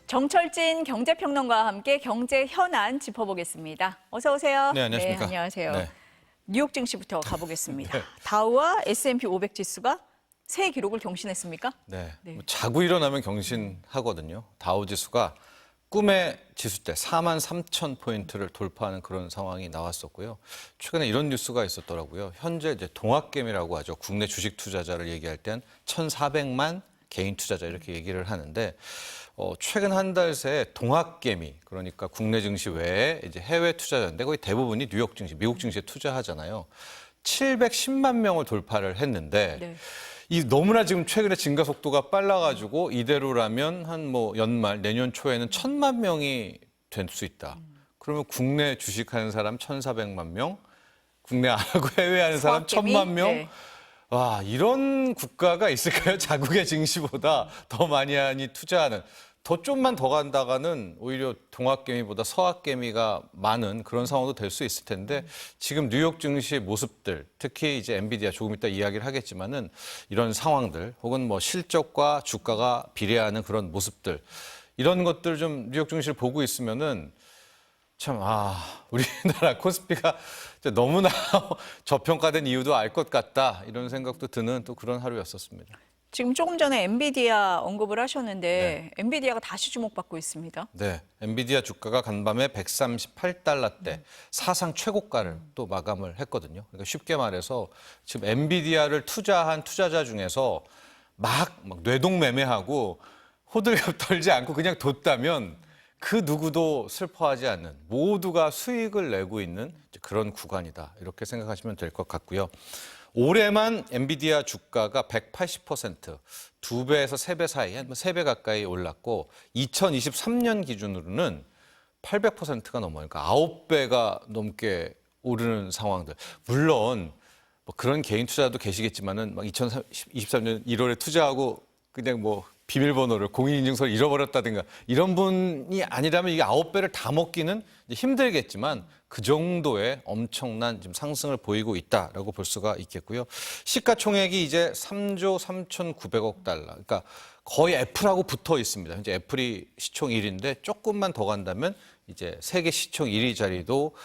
정철진 경제평론가와 함께 경제 현안 짚어보겠습니다. 어서 오세요. 네, 안녕하십니까. 네, 안녕하세요. 네. 뉴욕 증시부터 가보겠습니다. 네. 다우와 S&P 500 지수가 새 기록을 경신했습니까? 네. 네. 뭐 자고 일어나면 경신하거든요. 다우 지수가 꿈의 지수대 43,000포인트를 돌파하는 그런 상황이 나왔었고요. 최근에 이런 뉴스가 있었더라고요. 현재 이제 동학개미라고 하죠. 국내 주식 투자자를 얘기할 땐 1,400만 개인 투자자 이렇게 얘기를 하는데 최근 한 달 새 동학개미, 그러니까 국내 증시 외에 이제 해외 투자자인데 거의 대부분이 뉴욕 증시, 미국 증시에 투자하잖아요. 710만 명을 돌파를 했는데 네. 이 너무나 지금 최근에 증가 속도가 빨라가지고 이대로라면 한 뭐 연말 내년 초에는 1,000만 명이 될 수 있다. 그러면 국내 주식하는 사람 1,400만 명, 국내 안 하고 해외 하는 사람 소확개미? 1,000만 명. 네. 와, 이런 국가가 있을까요? 자국의 증시보다 더 많이 투자하는. 더 좀만 더 간다가는 오히려 동학개미보다 서학개미가 많은 그런 상황도 될 수 있을 텐데 지금 뉴욕 증시의 모습들, 특히 이제 엔비디아 조금 이따 이야기를 하겠지만은 이런 상황들 혹은 뭐 실적과 주가가 비례하는 그런 모습들 이런 것들 좀 뉴욕 증시를 보고 있으면은 참, 우리나라 코스피가 너무나 저평가된 이유도 알 것 같다 이런 생각도 드는 또 그런 하루였었습니다. 지금 조금 전에 엔비디아 언급을 하셨는데 네. 엔비디아가 다시 주목받고 있습니다. 네, 엔비디아 주가가 간밤에 138달러대 사상 최고가를 또 마감을 했거든요. 그러니까 쉽게 말해서 지금 엔비디아를 투자한 투자자 중에서 막 뇌동매매하고 호들갑 떨지 않고 그냥 뒀다면 그 누구도 슬퍼하지 않는 모두가 수익을 내고 있는 그런 구간이다. 이렇게 생각하시면 될 것 같고요. 올해만 엔비디아 주가가 180%, 2배에서 3배 사이, 한 3배 가까이 올랐고 2023년 기준으로는 800%가 넘어요. 그러니까 9배가 넘게 오르는 상황들. 물론 뭐 그런 개인 투자도 계시겠지만은 막 2023년 1월에 투자하고 그냥 뭐 비밀번호를 공인인증서를 잃어버렸다든가 이런 분이 아니라면 이게 9배를 다 먹기는 힘들겠지만 그 정도의 엄청난 지금 상승을 보이고 있다라고 볼 수가 있겠고요. 시가총액이 이제 3조 3,900억 달러. 그러니까 거의 애플하고 붙어 있습니다. 현재 애플이 시총 1위인데 조금만 더 간다면 이제 세계 시총 1위 자리도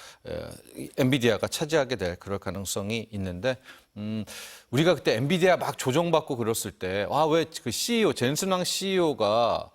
엔비디아가 차지하게 될 그럴 가능성이 있는데 우리가 그때 엔비디아 막 조정받고 그랬을 때 왜 그 CEO 젠슨 왕 CEO가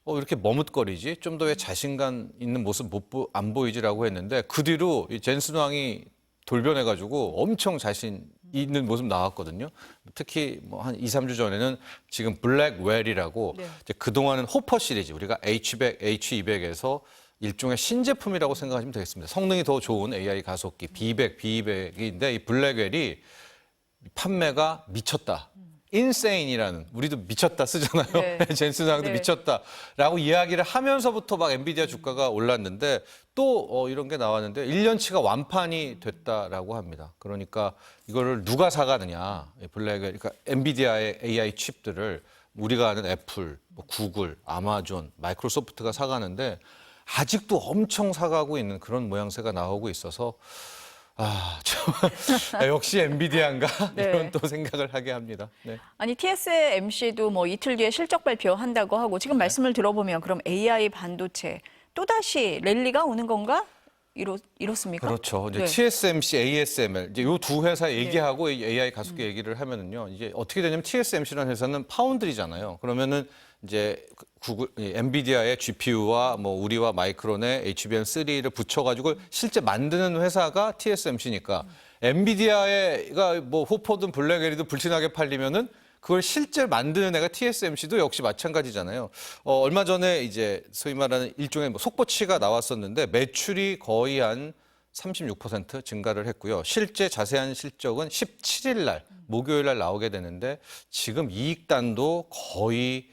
이렇게 머뭇거리지? 좀 더 왜 자신감 있는 모습 안 보이지라고 했는데 그 뒤로 이 젠슨 왕이 돌변해가지고 엄청 자신 있는 모습 나왔거든요. 특히 뭐 한 2, 3주 전에는 지금 블랙웰이라고 네. 이제 그동안은 호퍼 시리즈 우리가 H100, H200에서 일종의 신제품이라고 생각하시면 되겠습니다. 성능이 더 좋은 AI 가속기 B200, B200인데 이 블랙웰이 판매가 미쳤다. 인세인이라는 우리도 미쳤다 쓰잖아요. 네. 젠슨 왕도 네. 미쳤다라고 이야기를 하면서부터 막 엔비디아 주가가 올랐는데 또 이런 게 나왔는데 1년치가 완판이 됐다라고 합니다. 그러니까 이거를 누가 사가느냐. 블랙웰 그러니까 엔비디아의 AI 칩들을 우리가 아는 애플, 뭐 구글, 아마존, 마이크로소프트가 사가는데 아직도 엄청 사가고 있는 그런 모양새가 나오고 있어서 역시 엔비디아인가 네. 이런 또 생각을 하게 합니다. 네. 아니 TSMC도 뭐 이틀 뒤에 실적 발표한다고 하고 지금 말씀을 들어보면 그럼 AI 반도체 또다시 랠리가 오는 건가? 이렇습니까? 그렇죠. 이제 네. TSMC, ASML 이제 이 두 회사 얘기하고 이 AI 가속기 얘기를 하면은요. 이제 어떻게 되냐면 TSMC라는 회사는 파운드리잖아요. 그러면은 이제 구글, 엔비디아의 GPU와 뭐 우리와 마이크론의 HBM3를 붙여가지고 실제 만드는 회사가 TSMC니까 엔비디아가 뭐 호퍼든 블랙웰이든 불티나게 팔리면은 그걸 실제 만드는 애가 TSMC도 역시 마찬가지잖아요. 얼마 전에 이제 소위 말하는 일종의 뭐 속보치가 나왔었는데 매출이 거의 한 36% 증가를 했고요. 실제 자세한 실적은 17일 날, 목요일 날 나오게 되는데 지금 이익단도 거의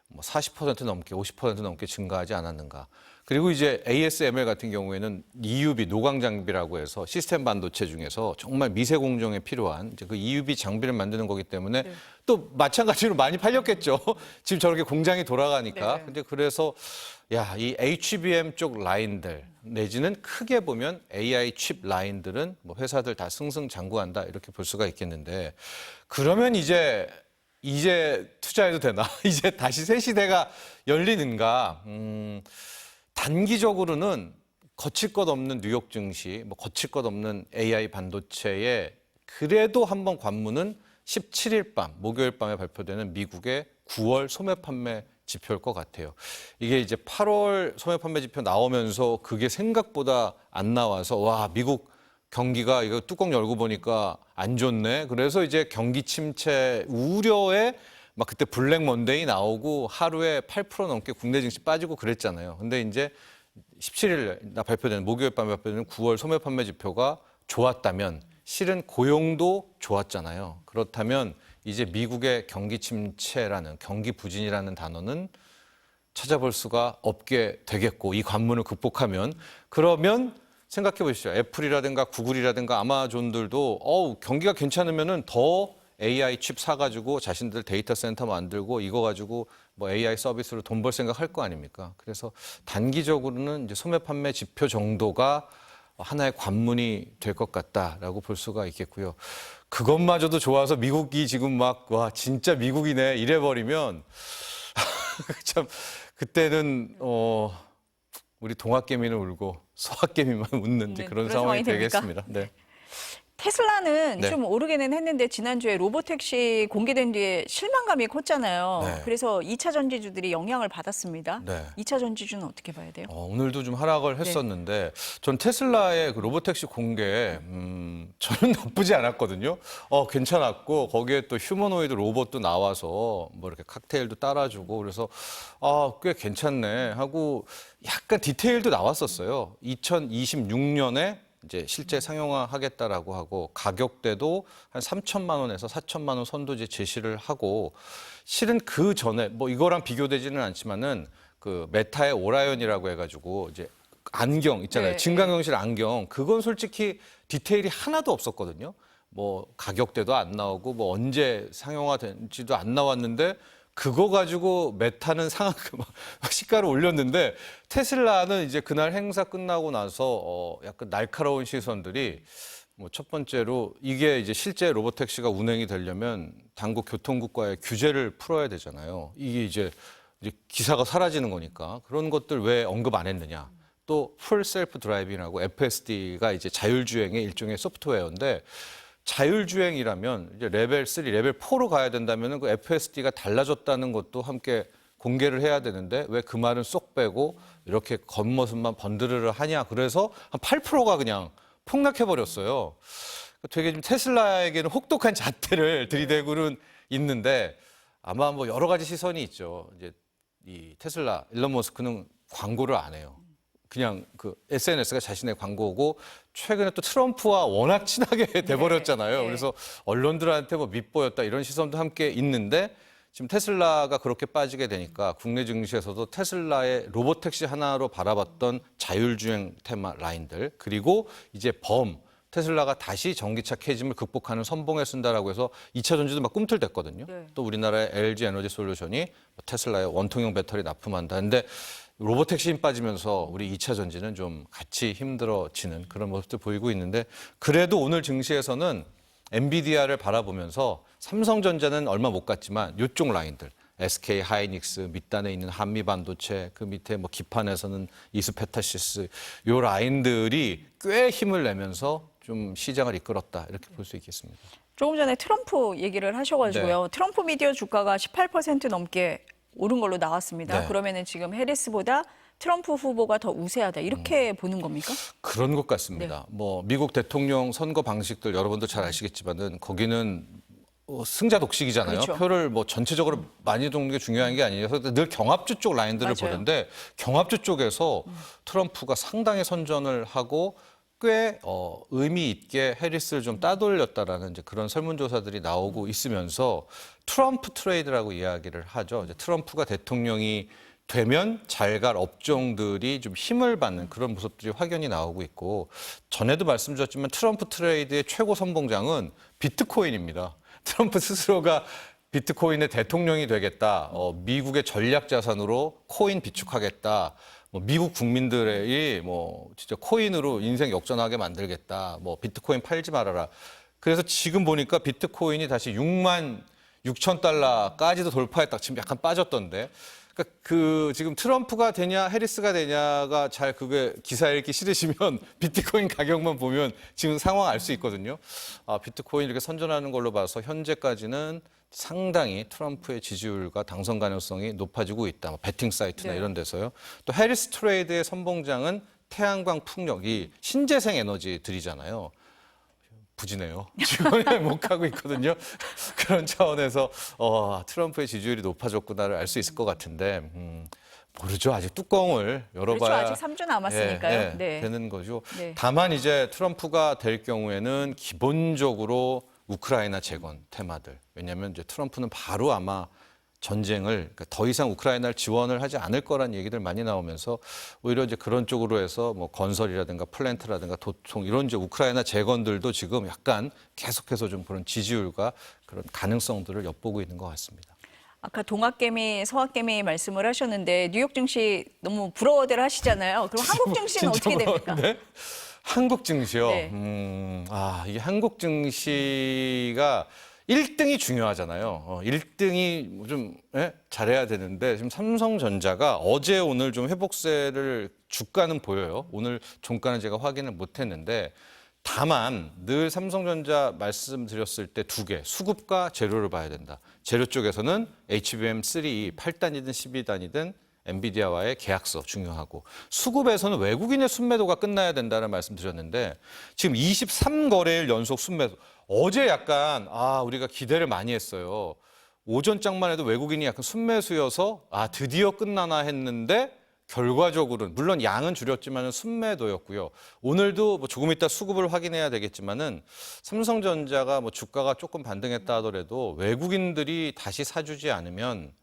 뭐 40% 넘게, 50% 넘게 증가하지 않았는가. 그리고 이제 ASML 같은 경우에는 EUV 노광 장비라고 해서 시스템 반도체 중에서 정말 미세 공정에 필요한 이제 그 EUV 장비를 만드는 거기 때문에 네. 또 마찬가지로 많이 팔렸겠죠. 지금 저렇게 공장이 돌아가니까. 네. 근데 그래서 이 HBM 쪽 라인들 내지는 크게 보면 AI 칩 라인들은 뭐 회사들 다 승승장구한다 이렇게 볼 수가 있겠는데 그러면 이제 이제 투자해도 되나? 이제 다시 새 시대가 열리는가? 단기적으로는 거칠 것 없는 뉴욕 증시, 뭐 거칠 것 없는 AI 반도체에 그래도 한번 관문은 17일 밤, 목요일 밤에 발표되는 미국의 9월 소매 판매 지표일 것 같아요. 이게 이제 8월 소매 판매 지표 나오면서 그게 생각보다 안 나와서 와, 미국 경기가 이거 뚜껑 열고 보니까 안 좋네. 그래서 이제 경기 침체 우려에 막 그때 블랙 먼데이 나오고 하루에 8% 넘게 국내 증시 빠지고 그랬잖아요. 근데 이제 17일 나 발표되는 목요일 밤에 발표되는 9월 소매 판매 지표가 좋았다면 실은 고용도 좋았잖아요. 그렇다면 이제 미국의 경기 침체라는 경기 부진이라는 단어는 찾아볼 수가 없게 되겠고 이 관문을 극복하면 그러면 생각해 보시죠. 애플이라든가 구글이라든가 아마존들도 경기가 괜찮으면은 더 AI 칩 사가지고 자신들 데이터 센터 만들고 이거 가지고 뭐 AI 서비스로 돈 벌 생각 할 거 아닙니까? 그래서 단기적으로는 이제 소매 판매 지표 정도가 하나의 관문이 될 것 같다라고 볼 수가 있겠고요. 그것마저도 좋아서 미국이 지금 막 와 진짜 미국이네 이래버리면 참 그때는 우리 동학개미는 울고 소학개미만 웃는 이제 그런 상황이 되겠습니다. 네. 테슬라는 네. 좀 오르기는 했는데 지난주에 로보택시 공개된 뒤에 실망감이 컸잖아요. 네. 그래서 2차 전지주들이 영향을 받았습니다. 네. 2차 전지주는 어떻게 봐야 돼요? 오늘도 좀 하락을 했었는데 전 테슬라의 그 로보택시 공개 저는 나쁘지 않았거든요. 괜찮았고 거기에 또 휴머노이드 로봇도 나와서 뭐 이렇게 칵테일도 따라주고 그래서 꽤 괜찮네 하고 약간 디테일도 나왔었어요. 2026년에 이제 실제 상용화하겠다라고 하고 가격대도 한 3천만 원에서 4천만 원 선도 이제 제시를 하고 실은 그 전에 뭐 이거랑 비교되지는 않지만은 그 메타의 오라이언이라고 해가지고 이제 안경 있잖아요. 네, 증강현실 안경 그건 솔직히 디테일이 하나도 없었거든요. 뭐 가격대도 안 나오고 뭐 언제 상용화된지도 안 나왔는데 그거 가지고 메타는 시가를 올렸는데 테슬라는 이제 그날 행사 끝나고 나서 약간 날카로운 시선들이 뭐 첫 번째로 이게 이제 실제 로보택시가 운행이 되려면 당국 교통국과의 규제를 풀어야 되잖아요. 이게 이제 기사가 사라지는 거니까 그런 것들 왜 언급 안 했느냐. 또 풀 셀프 드라이빙이라고 FSD가 이제 자율주행의 일종의 소프트웨어인데 자율주행이라면 이제 레벨 3, 레벨 4로 가야 된다면 그 FSD가 달라졌다는 것도 함께 공개를 해야 되는데 왜 그 말은 쏙 빼고 이렇게 겉모습만 번드르르 하냐. 그래서 한 8%가 그냥 폭락해버렸어요. 되게 좀 테슬라에게는 혹독한 잣대를 들이대고는 있는데 아마 뭐 여러 가지 시선이 있죠. 이제 이 테슬라, 일론 머스크는 광고를 안 해요. 그냥 그 SNS가 자신의 광고고 최근에 또 트럼프와 워낙 친하게 돼버렸잖아요. 네. 그래서 언론들한테 뭐 밉보였다 이런 시선도 함께 있는데 지금 테슬라가 그렇게 빠지게 되니까 국내 증시에서도 테슬라의 로보택시 하나로 바라봤던 자율주행 테마 라인들 그리고 이제 테슬라가 다시 전기차 캐즘을 극복하는 선봉에 쓴다라고 해서 2차 전지도 막 꿈틀댔거든요. 네. 또 우리나라의 LG 에너지 솔루션이 테슬라의 원통형 배터리 납품한다. 근데 로보택시 힘 빠지면서 우리 2차 전지는 좀 같이 힘들어지는 그런 모습도 보이고 있는데 그래도 오늘 증시에서는 엔비디아를 바라보면서 삼성전자는 얼마 못 갔지만 이쪽 라인들 SK 하이닉스 밑단에 있는 한미반도체 그 밑에 뭐 기판에서는 이스페타시스 요 라인들이 꽤 힘을 내면서 좀 시장을 이끌었다 이렇게 볼 수 있겠습니다. 조금 전에 트럼프 얘기를 하셔가지고요. 네. 트럼프 미디어 주가가 18% 넘게 오른 걸로 나왔습니다. 네. 그러면은 지금 해리스보다 트럼프 후보가 더 우세하다 이렇게 보는 겁니까? 그런 것 같습니다. 뭐 미국 대통령 선거 방식들 여러분도 잘 아시겠지만은 거기는 승자 독식이잖아요. 그렇죠. 표를 뭐 전체적으로 많이 돕는 게 중요한 게 아니에요. 그래서 늘 경합주 쪽 라인들을 맞아요. 보는데 경합주 쪽에서 트럼프가 상당히 선전을 하고 꽤 의미 있게 해리스를 좀 따돌렸다라는 이제 그런 설문조사들이 나오고 있으면서 트럼프 트레이드라고 이야기를 하죠. 이제 트럼프가 대통령이 되면 잘 갈 업종들이 좀 힘을 받는 그런 모습들이 확연히 나오고 있고 전에도 말씀드렸지만 트럼프 트레이드의 최고 선봉장은 비트코인입니다. 트럼프 스스로가 비트코인의 대통령이 되겠다. 미국의 전략 자산으로 코인 비축하겠다. 미국 국민들의 진짜 코인으로 인생 역전하게 만들겠다. 비트코인 팔지 말아라. 그래서 지금 보니까 비트코인이 다시 6만 $6,000까지도 돌파했다. 지금 약간 빠졌던데. 그러니까 그 지금 트럼프가 되냐 해리스가 되냐가 잘 그게 기사 읽기 싫으시면 비트코인 가격만 보면 지금 상황 알 수 있거든요. 비트코인 이렇게 선전하는 걸로 봐서 현재까지는 상당히 트럼프의 지지율과 당선 가능성이 높아지고 있다. 뭐 베팅 사이트나 네. 이런 데서요. 또 해리스 트레이드의 선봉장은 태양광 풍력이 신재생 에너지들이잖아요. 부지네요. 지원을 못 가고 있거든요. 그런 차원에서 트럼프의 지지율이 높아졌구나를 알 수 있을 것 같은데 모르죠. 아직 뚜껑을 열어봐야 그렇죠. 아직 3주 남았으니까요. 네. 되는 거죠. 네. 다만 이제 트럼프가 될 경우에는 기본적으로 우크라이나 재건 테마들. 왜냐하면 이제 트럼프는 바로 아마 전쟁을 그러니까 더 이상 우크라이나를 지원을 하지 않을 거란 얘기들 많이 나오면서 오히려 이제 그런 쪽으로 해서 뭐 건설이라든가 플랜트라든가 도통 이런 이제 우크라이나 재건들도 지금 약간 계속해서 좀 그런 지지율과 그런 가능성들을 엿보고 있는 것 같습니다. 아까 동학개미, 서학개미 말씀을 하셨는데 뉴욕 증시 너무 부러워들 하시잖아요. 그럼 한국 증시는 진짜 어떻게 됩니까? 부러운데? 한국 증시요. 네. 이게 한국 증시가 1등이 중요하잖아요. 1등이 좀 잘해야 되는데 지금 삼성전자가 어제 오늘 좀 회복세를 주가는 보여요. 오늘 종가는 제가 확인을 못했는데 다만 늘 삼성전자 말씀드렸을 때 두 개, 수급과 재료를 봐야 된다. 재료 쪽에서는 HBM3 8단이든 12단이든 엔비디아와의 계약서 중요하고 수급에서는 외국인의 순매도가 끝나야 된다는 말씀드렸는데 지금 23거래일 연속 순매도. 어제 약간 우리가 기대를 많이 했어요. 오전장만 해도 외국인이 약간 순매수여서 드디어 끝나나 했는데 결과적으로는 물론 양은 줄였지만 순매도였고요. 오늘도 뭐 조금 이따 수급을 확인해야 되겠지만은 삼성전자가 뭐 주가가 조금 반등했다 하더라도 외국인들이 다시 사주지 않으면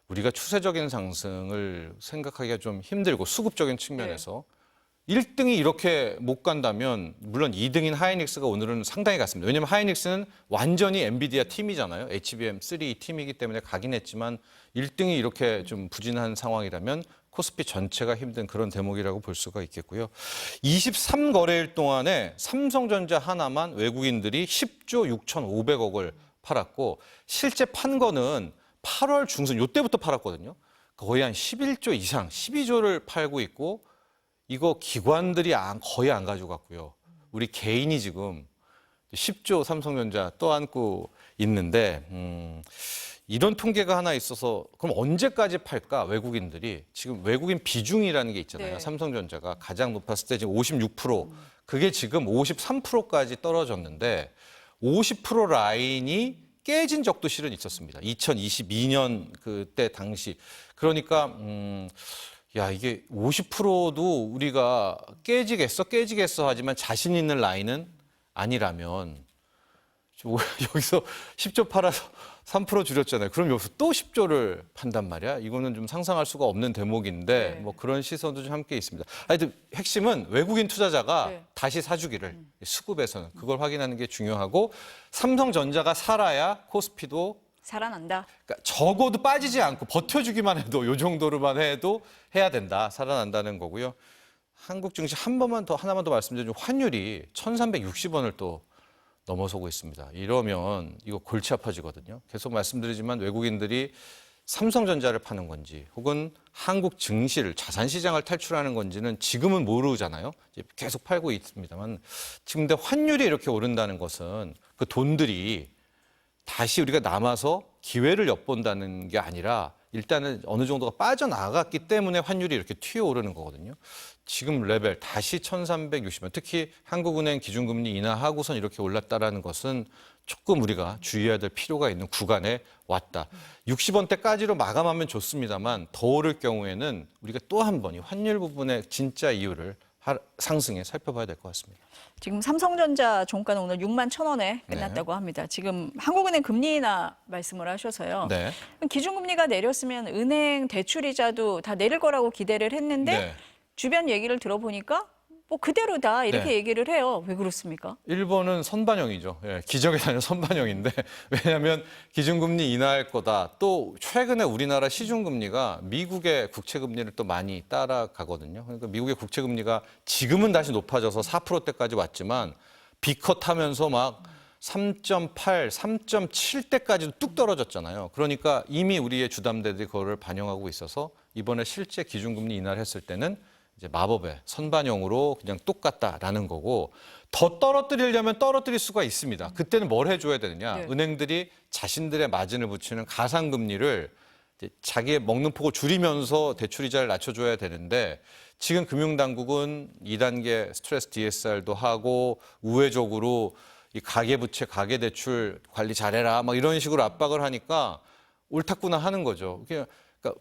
우리가 추세적인 상승을 생각하기가 좀 힘들고 수급적인 측면에서 1등이 이렇게 못 간다면 물론 2등인 하이닉스가 오늘은 상당히 갔습니다. 왜냐하면 하이닉스는 완전히 엔비디아 팀이잖아요. HBM3 팀이기 때문에 가긴 했지만 1등이 이렇게 좀 부진한 상황이라면 코스피 전체가 힘든 그런 대목이라고 볼 수가 있겠고요. 23거래일 동안에 삼성전자 하나만 외국인들이 10조 6,500억을 팔았고 실제 판 거는 8월 중순 이때부터 팔았거든요. 거의 한 11조 이상, 12조를 팔고 있고 이거 기관들이 거의 안 가져갔고요. 우리 개인이 지금 10조 삼성전자 떠안고 있는데 이런 통계가 하나 있어서 그럼 언제까지 팔까 외국인들이 지금 외국인 비중이라는 게 있잖아요. 네. 삼성전자가 가장 높았을 때 지금 56% 그게 지금 53%까지 떨어졌는데 50% 라인이 깨진 적도 실은 있었습니다. 2022년 그때 당시 그러니까 이게 50%도 우리가 깨지겠어 하지만 자신 있는 라인은 아니라면 여기서 10조 팔아서 3% 줄였잖아요. 그럼 여기서 또 10조를 판단 말이야. 이거는 좀 상상할 수가 없는 대목인데 뭐 그런 시선도 좀 함께 있습니다. 하여튼 핵심은 외국인 투자자가 다시 사주기를 수급에서는 그걸 확인하는 게 중요하고 삼성전자가 살아야 코스피도 살아난다. 그러니까 적어도 빠지지 않고 버텨주기만 해도 이 정도로만 해도 해야 된다. 살아난다는 거고요. 한국 증시 하나만 더 말씀드리면 환율이 1,360원을 또 넘어서고 있습니다. 이러면 이거 골치 아파지거든요. 계속 말씀드리지만 외국인들이 삼성전자를 파는 건지 혹은 한국 증시를 자산시장을 탈출하는 건지는 지금은 모르잖아요. 이제 계속 팔고 있습니다만 지금 근데 환율이 이렇게 오른다는 것은 그 돈들이 다시 우리가 남아서 기회를 엿본다는 게 아니라 일단은 어느 정도가 빠져나갔기 때문에 환율이 이렇게 튀어오르는 거거든요. 지금 레벨 다시 1,360원, 특히 한국은행 기준금리 인하하고선 이렇게 올랐다라는 것은 조금 우리가 주의해야 될 필요가 있는 구간에 왔다. 60원대까지로 마감하면 좋습니다만 더 오를 경우에는 우리가 또 한 번 이 환율 부분의 진짜 이유를 상승에 살펴봐야 될 것 같습니다. 지금 삼성전자 종가는 오늘 6만 1,000원에 끝났다고 합니다. 지금 한국은행 금리 인하 말씀을 하셔서요. 네. 기준금리가 내렸으면 은행 대출이자도 다 내릴 거라고 기대를 했는데 네. 주변 얘기를 들어보니까 뭐 그대로다 이렇게 네. 얘기를 해요. 왜 그렇습니까? 일본은 선반영이죠. 기적의 단위 선반영인데 왜냐하면 기준금리 인하할 거다. 또 최근에 우리나라 시중금리가 미국의 국채금리를 또 많이 따라가거든요. 그러니까 미국의 국채금리가 지금은 다시 높아져서 4%대까지 왔지만 비컷하면서 막 3.8, 3.7대까지도 뚝 떨어졌잖아요. 그러니까 이미 우리의 주담대들이 그거를 반영하고 있어서 이번에 실제 기준금리 인하를 했을 때는 이제 마법의 선반영으로 그냥 똑같다라는 거고 더 떨어뜨리려면 떨어뜨릴 수가 있습니다. 그때는 뭘 해줘야 되느냐. 네. 은행들이 자신들의 마진을 붙이는 가상금리를 이제 자기의 먹는 폭을 줄이면서 대출이자를 낮춰줘야 되는데 지금 금융당국은 2단계 스트레스 DSR도 하고 우회적으로 이 가계부채, 가계대출 관리 잘해라 막 이런 식으로 압박을 하니까 옳다구나 하는 거죠. 그러니까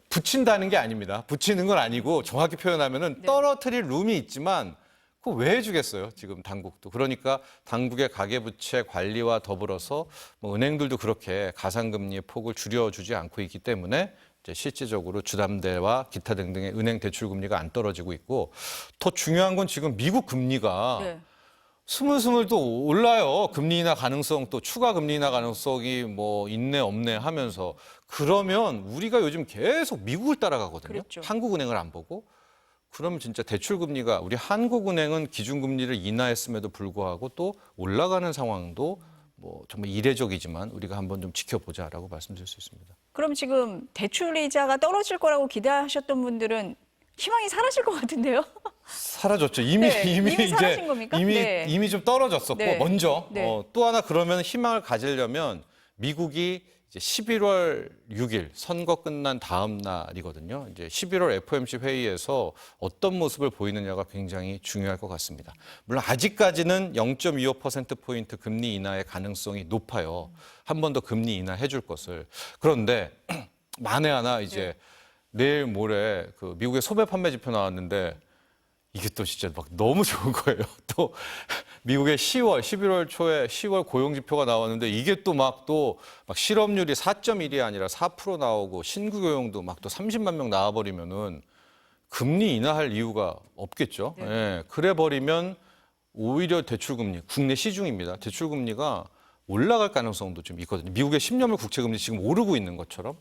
붙인다는 게 아닙니다. 붙이는 건 아니고 정확히 표현하면은 떨어뜨릴 룸이 있지만 그거 왜 해주겠어요? 지금 당국도. 그러니까 당국의 가계부채 관리와 더불어서 뭐 은행들도 그렇게 가상금리의 폭을 줄여주지 않고 있기 때문에 이제 실질적으로 주담대와 기타 등등의 은행 대출 금리가 안 떨어지고 있고 더 중요한 건 지금 미국 금리가 네. 스물스물 또 올라요. 금리 인하 가능성 또 추가 금리 인하 가능성이 뭐 있네 없네 하면서 그러면 우리가 요즘 계속 미국을 따라가거든요. 그렇죠. 한국은행을 안 보고. 그러면 진짜 대출 금리가 우리 한국은행은 기준금리를 인하했음에도 불구하고 또 올라가는 상황도 뭐 정말 이례적이지만 우리가 한번 좀 지켜보자라고 말씀드릴 수 있습니다. 그럼 지금 대출 이자가 떨어질 거라고 기대하셨던 분들은 희망이 사라질 것 같은데요? 사라졌죠. 이미 네, 이미 이제 사라진 겁니까? 네. 이미 좀 떨어졌었고 네. 먼저 네. 또 하나 그러면 희망을 가지려면 미국이 이제 11월 6일 선거 끝난 다음 날이거든요. 이제 11월 FOMC 회의에서 어떤 모습을 보이느냐가 굉장히 중요할 것 같습니다. 물론 아직까지는 0.25%포인트 금리 인하의 가능성이 높아요. 한 번 더 금리 인하해 줄 것을. 그런데 만에 하나 이제 내일 모레 그 미국의 소매 판매 지표 나왔는데 이게 또 진짜 막 너무 좋은 거예요. 또 미국의 11월 초에 10월 고용 지표가 나왔는데 이게 또 막 실업률이 4.1이 아니라 4% 나오고 신규 고용도 막 또 30만 명 나와버리면은 금리 인하할 이유가 없겠죠. 네. 예, 그래 버리면 오히려 대출금리, 국내 시중입니다. 대출금리가 올라갈 가능성도 좀 있거든요. 미국의 10년물 국채금리 지금 오르고 있는 것처럼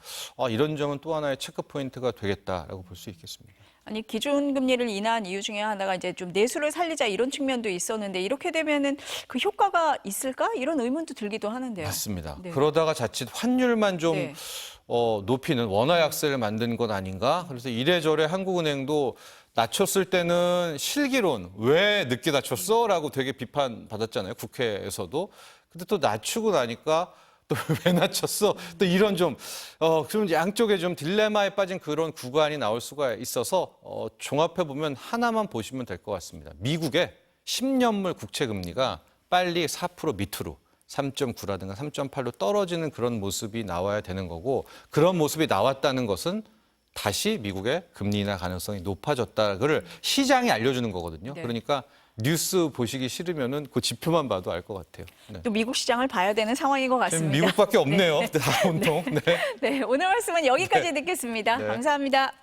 이런 점은 또 하나의 체크 포인트가 되겠다라고 볼 수 있겠습니다. 아니 기준금리를 인하한 이유 중에 하나가 이제 좀 내수를 살리자 이런 측면도 있었는데 이렇게 되면은 그 효과가 있을까 이런 의문도 들기도 하는데요. 맞습니다. 네. 그러다가 자칫 환율만 좀 네. 높이는 원화 약세를 만든 것 아닌가? 그래서 이래저래 한국은행도 낮췄을 때는 실기론 왜 늦게 낮췄어? 라고 되게 비판받았잖아요. 국회에서도. 근데 또 낮추고 나니까 또 왜 낮췄어? 또 이런 좀 그런 양쪽에 좀 딜레마에 빠진 그런 구간이 나올 수가 있어서 종합해 보면 하나만 보시면 될 것 같습니다. 미국의 10년물 국채 금리가 빨리 4% 밑으로 3.9라든가 3.8로 떨어지는 그런 모습이 나와야 되는 거고 그런 모습이 나왔다는 것은 다시 미국의 금리 인하 가능성이 높아졌다를 시장이 알려주는 거거든요. 네. 그러니까 뉴스 보시기 싫으면은 그 지표만 봐도 알 것 같아요. 네. 또 미국 시장을 봐야 되는 상황인 것 같습니다. 미국밖에 없네요. 다 온통. 네. 네, 오늘 말씀은 여기까지 듣겠습니다. 네. 감사합니다.